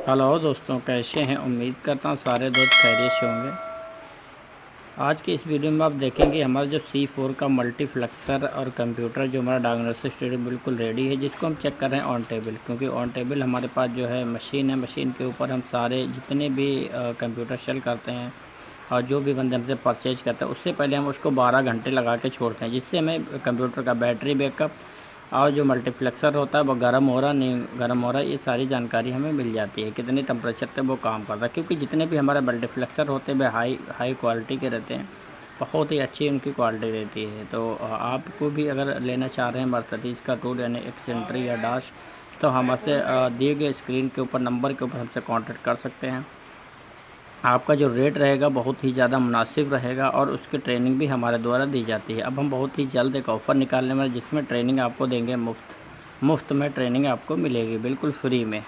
Hello दोस्तों, कैसे हैं। उम्मीद करता हूँ सारे दोस्त खैरियत से होंगे। आज की इस वीडियो में आप देखेंगे हमारा जो C4 का मल्टीप्लेक्सर और कंप्यूटर जो हमारा डायग्नोस्टिक स्टूडियो बिल्कुल रेडी है, जिसको हम चेक कर रहे हैं ऑन टेबल। क्योंकि ऑन टेबल हमारे पास जो है मशीन है, मशीन के ऊपर हम सारे जितने भी कंप्यूटर सेल करते हैं और जो भी बंदे हमसे परचेज करते हैं, उससे पहले हम उसको 12 घंटे लगा के छोड़ते हैं, जिससे हमें कंप्यूटर का बैटरी बैकअप और जो मल्टीप्लेक्सर होता है वो गर्म हो रहा नहीं गर्म हो रहा है, ये सारी जानकारी हमें मिल जाती है, कितने टेम्परेचर पे वो काम करता है। क्योंकि जितने भी हमारे मल्टीप्लेक्सर होते हैं वे हाई क्वालिटी के रहते हैं, बहुत ही अच्छी उनकी क्वालिटी रहती है। तो आपको भी अगर लेना चाह रहे हैं मर्सिडीज़ का टूल यानी एक्सेंट्री या डैश, तो हमसे दिए गए स्क्रीन के ऊपर नंबर के ऊपर हमसे कॉन्टेक्ट कर सकते हैं। आपका जो रेट रहेगा बहुत ही ज़्यादा मुनासिब रहेगा और उसकी ट्रेनिंग भी हमारे द्वारा दी जाती है। अब हम बहुत ही जल्द एक ऑफ़र निकालने वाले, जिसमें ट्रेनिंग आपको देंगे मुफ्त में ट्रेनिंग आपको मिलेगी बिल्कुल फ्री में।